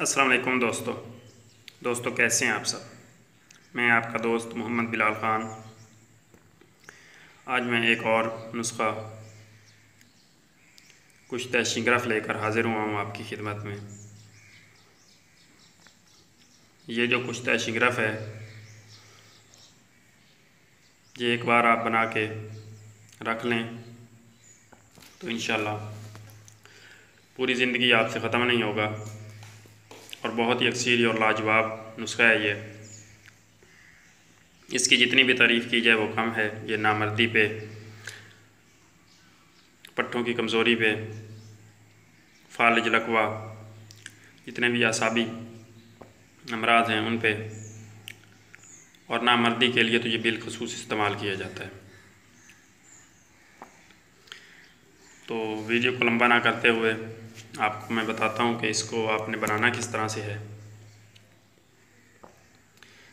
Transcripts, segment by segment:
अस्सलाम वालेकुम दोस्तों कैसे हैं आप सब। मैं आपका दोस्त मोहम्मद बिलाल ख़ान। आज मैं एक और नुस्ख़ा कुश्ते शिंगरफ लेकर हाज़िर हुआ हूँ आपकी खिदमत में। ये जो कुश्ते शिंगरफ है, ये एक बार आप बना के रख लें तो इंशाल्लाह पूरी ज़िंदगी आपसे ख़त्म नहीं होगा। और बहुत ही अक्सीरी और लाजवाब नुस्ख़ा है ये। इसकी जितनी भी तारीफ़ की जाए वो कम है। ये नामर्दी पे, पट्ठों की कमज़ोरी पे, फालिज लकवा, जितने भी आसाबी अमराज हैं उन पे, और नामर्दी के लिए तो ये बिलखसूस इस्तेमाल किया जाता है। तो वीडियो को लंबा ना करते हुए आपको मैं बताता हूँ कि इसको आपने बनाना किस तरह से है,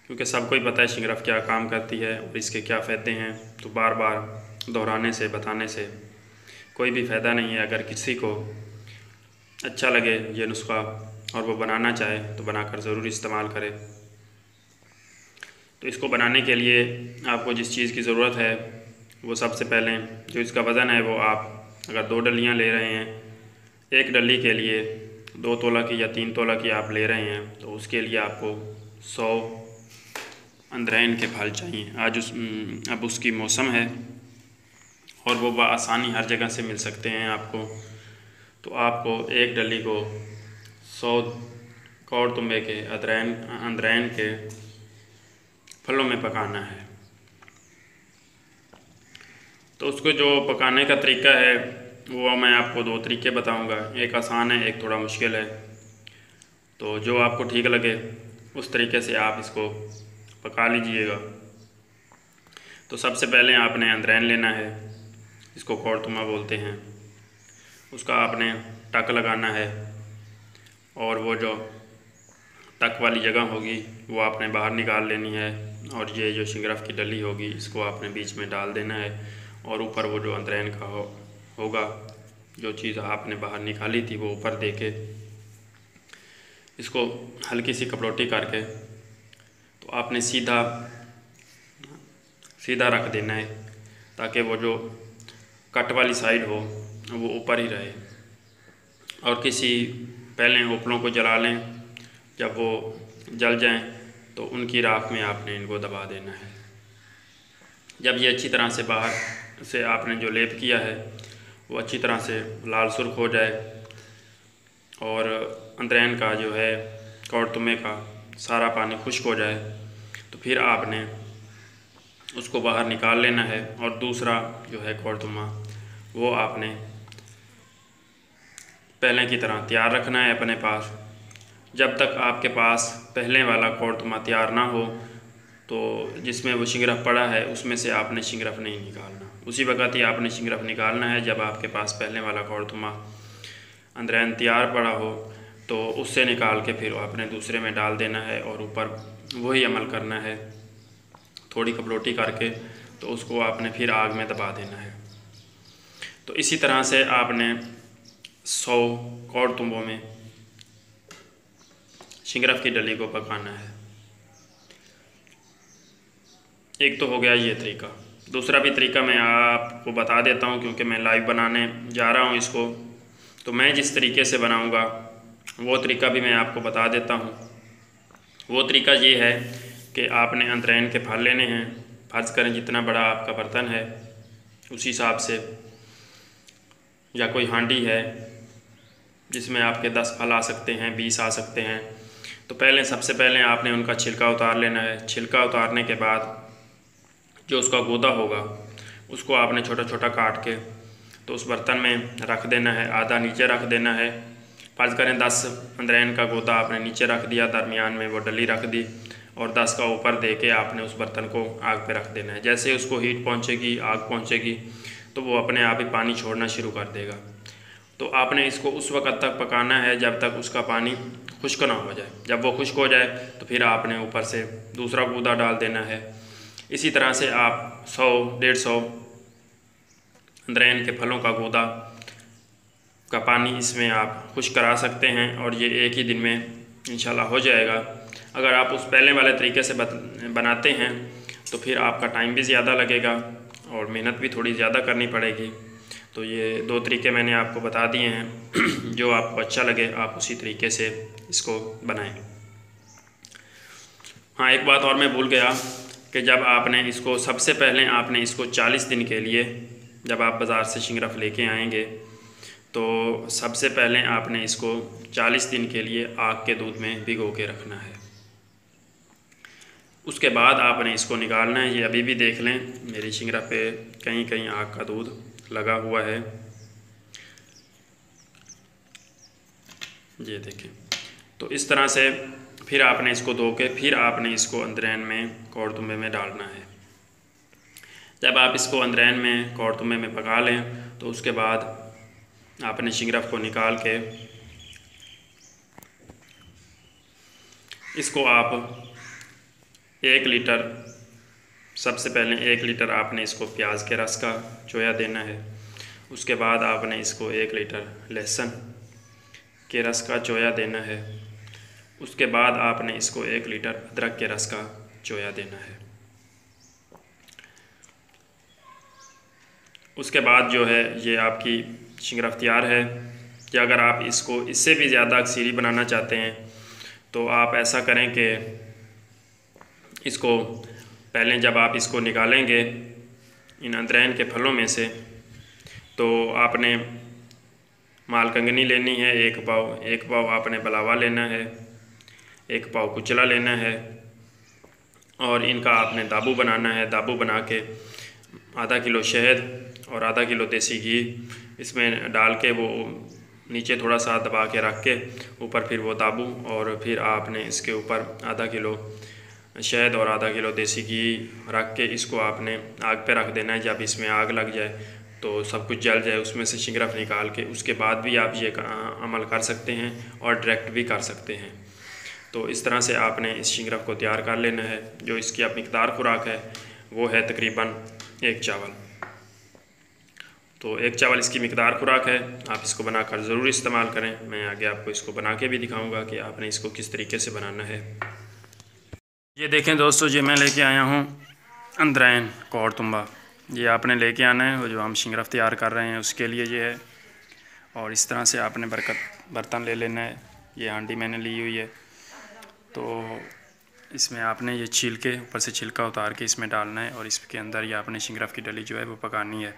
क्योंकि सबको ही पता है शिंगरफ क्या काम करती है और इसके क्या फ़ायदे हैं। तो बार बार दोहराने से, बताने से कोई भी फ़ायदा नहीं है। अगर किसी को अच्छा लगे ये नुस्ख़ा और वो बनाना चाहे तो बनाकर ज़रूर इस्तेमाल करें। तो इसको बनाने के लिए आपको जिस चीज़ की ज़रूरत है वो सबसे पहले जो इसका वज़न है वो आप अगर 2 डलियाँ ले रहे हैं, एक डली के लिए 2 तोला की या 3 तोला की आप ले रहे हैं, तो उसके लिए आपको 100 अंद्रैन के फल चाहिए। अब उसकी मौसम है और वो आसानी हर जगह से मिल सकते हैं आपको। तो आपको एक डली को 100 कौड़ तुम्बे के अंद्रैन के फलों में पकाना है। तो उसको जो पकाने का तरीका है वो मैं आपको 2 तरीके बताऊंगा। एक आसान है, एक थोड़ा मुश्किल है। तो जो आपको ठीक लगे उस तरीके से आप इसको पका लीजिएगा। तो सबसे पहले आपने अंद्रैन लेना है, इसको कौड़तुमा बोलते हैं। उसका आपने टक लगाना है और वो जो टक वाली जगह होगी वो आपने बाहर निकाल लेनी है। और ये जो शिंगरफ की डली होगी इसको आपने बीच में डाल देना है और ऊपर वो जो अंद्रैन का होगा, जो चीज़ आपने बाहर निकाली थी वो ऊपर दे के इसको हल्की सी कपड़ोटी करके तो आपने सीधा रख देना है, ताकि वो जो कट वाली साइड हो वो ऊपर ही रहे। और किसी पहले उपलों को जला लें, जब वो जल जाएं तो उनकी राख में आपने इनको दबा देना है। जब ये अच्छी तरह से बाहर से आपने जो लेप किया है वो अच्छी तरह से लाल सुर्ख हो जाए और अंद्रैन का जो है कौड़तुमे का सारा पानी खुश्क हो जाए, तो फिर आपने उसको बाहर निकाल लेना है। और दूसरा जो है कौड़तुमा वो आपने पहले की तरह तैयार रखना है अपने पास। जब तक आपके पास पहले वाला कौड़तुमा तैयार ना हो, तो जिसमें वो शिंगरफ पड़ा है उसमें से आपने शिंगरफ नहीं निकालना। उसी वक्त ही आपने शिंगरफ निकालना है जब आपके पास पहले वाला कौड़तुमा अंद्रैन तैयार पड़ा हो, तो उससे निकाल के फिर आपने दूसरे में डाल देना है और ऊपर वही अमल करना है, थोड़ी कपड़ोटी करके तो उसको आपने फिर आग में दबा देना है। तो इसी तरह से आपने 100 कौड़तुम्बों में शिंगरफ की डली को पकाना है। एक तो हो गया ये तरीका। दूसरा भी तरीका मैं आपको बता देता हूँ, क्योंकि मैं लाइव बनाने जा रहा हूँ इसको। तो मैं जिस तरीके से बनाऊँगा वो तरीका भी मैं आपको बता देता हूँ। वो तरीका ये है कि आपने अंद्रैन के फल लेने हैं। फ़र्ज़ करें जितना बड़ा आपका बर्तन है उस हिसाब से, या कोई हांडी है जिसमें आपके 10 फल आ सकते हैं, 20 आ सकते हैं। तो सबसे पहले आपने उनका छिलका उतार लेना है। छिलका उतारने के बाद जो उसका गूदा होगा उसको आपने छोटा छोटा काट के तो उस बर्तन में रख देना है। आधा नीचे रख देना है। फ़र्ज़ करें 10 अंद्रैन का गूदा आपने नीचे रख दिया, दरमियान में वो डली रख दी और 10 का ऊपर दे के आपने उस बर्तन को आग पे रख देना है। जैसे उसको हीट पहुँचेगी, आग पहुँचेगी, तो वो अपने आप ही पानी छोड़ना शुरू कर देगा। तो आपने इसको उस वक़्त तक पकाना है जब तक उसका पानी खुश्क ना हो जाए। जब वो खुश्क हो जाए तो फिर आपने ऊपर से दूसरा गूदा डाल देना है। इसी तरह से आप 100-150 अंद्रैन के फलों का गूदा का पानी इसमें आप खुश्क करा सकते हैं और ये एक ही दिन में इंशाल्लाह हो जाएगा। अगर आप उस पहले वाले तरीके से बनाते हैं तो फिर आपका टाइम भी ज़्यादा लगेगा और मेहनत भी थोड़ी ज़्यादा करनी पड़ेगी। तो ये 2 तरीके मैंने आपको बता दिए हैं, जो आपको अच्छा लगे आप उसी तरीके से इसको बनाएं। हाँ, एक बात और मैं भूल गया कि जब आपने इसको सबसे पहले आपने इसको 40 दिन के लिए, जब आप बाज़ार से शिंगरफ लेके आएंगे तो सबसे पहले आपने इसको 40 दिन के लिए आग के दूध में भिगो के रखना है। उसके बाद आपने इसको निकालना है। ये अभी भी देख लें मेरी शिंगरफ पे कहीं कहीं आग का दूध लगा हुआ है, ये देखें। तो इस तरह से फिर आपने इसको धो के फिर आपने इसको अंदरैन में कौड़तुम्बे में डालना है। जब आप इसको अंदरैन में कौड़तुम्बे में पका लें तो उसके बाद आपने शिंगरफ को निकाल के इसको आप 1 लीटर, सबसे पहले 1 लीटर आपने इसको प्याज के रस का चोया देना है। उसके बाद आपने इसको 1 लीटर लहसुन के रस का चोया देना है। उसके बाद आपने इसको 1 लीटर अदरक के रस का चोया देना है। उसके बाद जो है ये आपकी शिंगरफ तैयार है। या अगर आप इसको इससे भी ज़्यादा अक्सीरी बनाना चाहते हैं तो आप ऐसा करें कि इसको पहले जब आप इसको निकालेंगे इन अंदरैन के फलों में से तो आपने मालकंगनी लेनी है 1 पाव आपने बलावा लेना है, 1 पाव कुचला लेना है और इनका आपने दाबू बनाना है। दाबू बना के आधा किलो शहद और आधा किलो देसी घी इसमें डाल के वो नीचे थोड़ा सा दबा के रख के ऊपर फिर वो दाबू, और फिर आपने इसके ऊपर आधा किलो शहद और आधा किलो देसी घी रख के इसको आपने आग पे रख देना है। जब इसमें आग लग जाए तो सब कुछ जल जाए, उसमें से शिंगरफ निकाल के उसके बाद भी आप ये अमल कर सकते हैं और डायरेक्ट भी कर सकते हैं। तो इस तरह से आपने इस शिंगरफ को तैयार कर लेना है। जो इसकी आप मिकदार खुराक है वो है तकरीबन 1 चावल। तो 1 चावल इसकी मिकदार खुराक है। आप इसको बनाकर ज़रूर इस्तेमाल करें। मैं आगे आपको इसको बना के भी दिखाऊंगा कि आपने इसको किस तरीके से बनाना है। ये देखें दोस्तों, ये मैं लेके आया हूँ अंदरैन कौड़तुम्बा। ये आपने लेके आना है, वो जो हम शिंगरफ तैयार कर रहे हैं उसके लिए ये है। और इस तरह से आपने बर्तन ले लेना है। ये हांडी मैंने ली हुई है। तो इसमें आपने ये छील के ऊपर से छिलका उतार के इसमें डालना है और इसके अंदर ये आपने शिंगरफ की डली जो है वो पकानी है।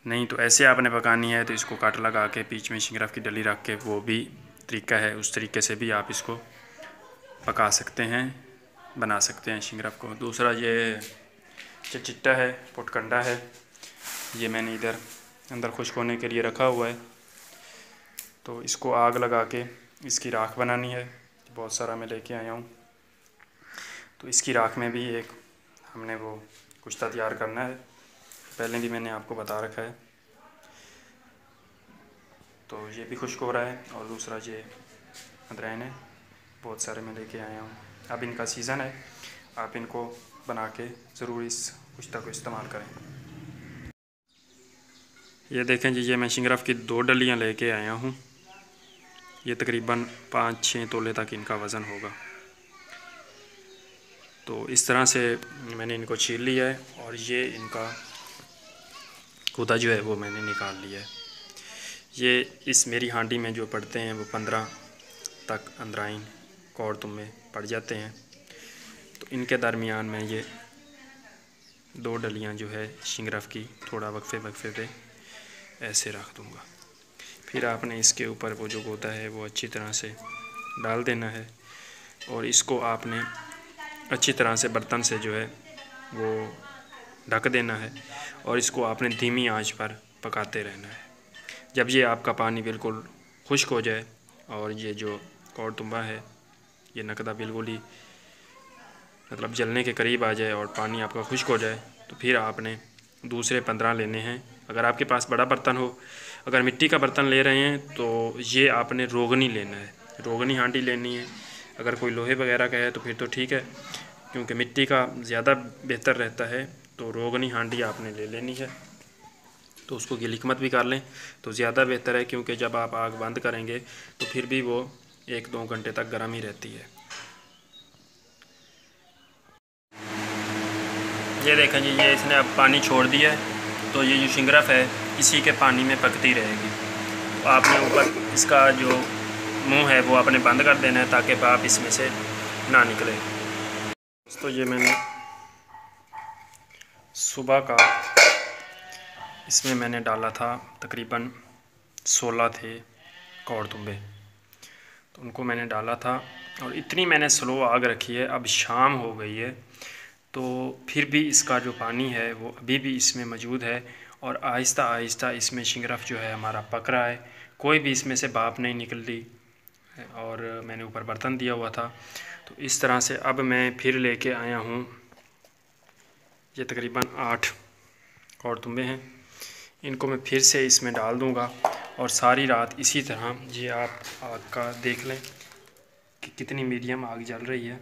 नहीं तो ऐसे आपने पकानी है तो इसको कट लगा के बीच में शिंगरफ की डली रख के, वो भी तरीका है। उस तरीके से भी आप इसको पका सकते हैं, बना सकते हैं शिंगरफ को। दूसरा ये चिट्टा है, पुटकंडा है, ये मैंने इधर अंदर खुश्क होने के लिए रखा हुआ है। तो इसको आग लगा के इसकी राख बनानी है। बहुत सारा मैं लेके आया हूँ। तो इसकी राख में भी एक हमने वो कुश्ता तैयार करना है, पहले भी मैंने आपको बता रखा है। तो ये भी खुश्क हो रहा है। और दूसरा ये अंदरैन है, बहुत सारे मैं लेके आया हूँ। अब इनका सीज़न है, आप इनको बना के ज़रूर इस कुश्ता को इस्तेमाल करें। ये देखें जी, ये मैं शिंगरफ की 2 डलियाँ लेके आया हूँ। ये तकरीबन 5-6 तोले तक इनका वज़न होगा। तो इस तरह से मैंने इनको छील लिया है और ये इनका खुदा जो है वो मैंने निकाल लिया है। ये इस मेरी हांडी में जो पड़ते हैं वो 15 तक अंदराइन कौड़तुम्बे पड़ जाते हैं। तो इनके दरमियान में ये 2 डलियाँ जो है शिंगरफ की थोड़ा वक्फे पे ऐसे रख दूँगा। फिर आपने इसके ऊपर वो जो गोता है वो अच्छी तरह से डाल देना है और इसको आपने अच्छी तरह से बर्तन से जो है वो ढक देना है और इसको आपने धीमी आंच पर पकाते रहना है। जब ये आपका पानी बिल्कुल खुश्क हो जाए और ये जो कौड़तुम्बा है ये नकदा बिल्कुल ही मतलब जलने के करीब आ जाए और पानी आपका खुश्क हो जाए, तो फिर आपने दूसरे 15 लेने हैं। अगर आपके पास बड़ा बर्तन हो, अगर मिट्टी का बर्तन ले रहे हैं तो ये आपने रोगनी लेना है, रोगनी हांडी लेनी है। अगर कोई लोहे वगैरह का है तो फिर तो ठीक है, क्योंकि मिट्टी का ज़्यादा बेहतर रहता है। तो रोगनी हांडी आपने ले लेनी है। तो उसको गिलिकमत भी कर लें तो ज़्यादा बेहतर है, क्योंकि जब आप आग बंद करेंगे तो फिर भी वो 1-2 घंटे तक गर्म ही रहती है। ये देखें जी, ये इसने अब पानी छोड़ दिया है, तो ये जो शिंगरफ है इसी के पानी में पकती रहेगी। तो आपने ऊपर इसका जो मुंह है वो आपने बंद कर देना है ताकि भाप इसमें से ना निकले। तो ये मैंने सुबह का इसमें मैंने डाला था, तकरीबन 16 थे कौड़तुम्बे, तो उनको मैंने डाला था और इतनी मैंने स्लो आग रखी है। अब शाम हो गई है तो फिर भी इसका जो पानी है वो अभी भी इसमें मौजूद है और आहिस्ता आहिस्ता इसमें शिंगरफ जो है हमारा पक रहा है। कोई भी इसमें से भाप नहीं निकल रही और मैंने ऊपर बर्तन दिया हुआ था। तो इस तरह से अब मैं फिर लेके आया हूँ, ये तकरीबन 8 कौड़तुम्बे हैं, इनको मैं फिर से इसमें डाल दूँगा और सारी रात इसी तरह, ये आप आग का देख लें कि कितनी मीडियम आग जल रही है।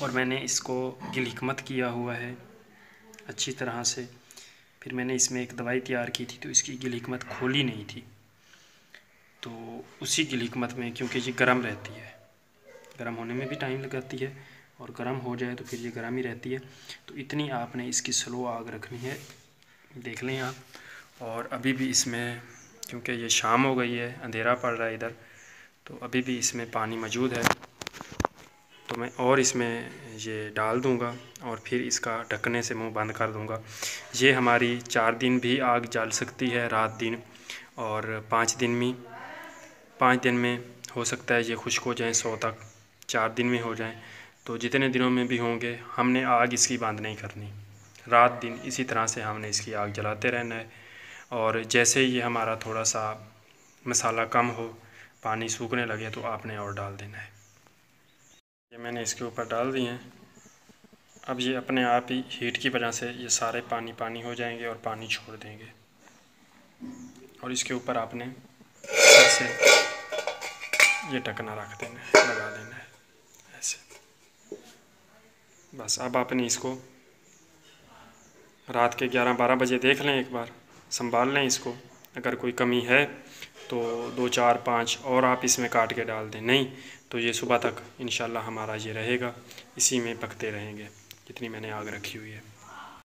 और मैंने इसको गिलहिकमत किया हुआ है अच्छी तरह से। फिर मैंने इसमें एक दवाई तैयार की थी तो इसकी गिलहिकमत खोली नहीं थी, तो उसी गिलहिकमत में, क्योंकि ये गर्म रहती है, गर्म होने में भी टाइम लगाती है और गर्म हो जाए तो फिर ये गर्म ही रहती है। तो इतनी आपने इसकी स्लो आग रखनी है, देख लें आप। और अभी भी इसमें, क्योंकि ये शाम हो गई है, अंधेरा पड़ रहा है इधर, तो अभी भी इसमें पानी मौजूद है। तो मैं और इसमें ये डाल दूंगा और फिर इसका ढकने से मुंह बंद कर दूंगा। ये हमारी 4 दिन भी आग जल सकती है, रात दिन, और 5 दिन में हो सकता है ये खुश्क हो जाए 100 तक, 4 दिन में हो जाए। तो जितने दिनों में भी होंगे हमने आग इसकी बंद नहीं करनी, रात दिन इसी तरह से हमने इसकी आग जलाते रहना है। और जैसे ही ये हमारा थोड़ा सा मसाला कम हो, पानी सूखने लगे, तो आपने और डाल देना है। ये मैंने इसके ऊपर डाल दिए हैं। अब ये अपने आप ही हीट की वजह से ये सारे पानी पानी हो जाएंगे और पानी छोड़ देंगे। और इसके ऊपर आपने ऐसे ये ढकना रख देना है, लगा देना है ऐसे। बस अब आपने इसको रात के 11-12 बजे देख लें, एक बार संभाल लें इसको। अगर कोई कमी है तो 2, 4, 5 और आप इसमें काट के डाल दें, नहीं तो ये सुबह तक इंशाल्लाह हमारा ये रहेगा, इसी में पकते रहेंगे जितनी मैंने आग रखी हुई है।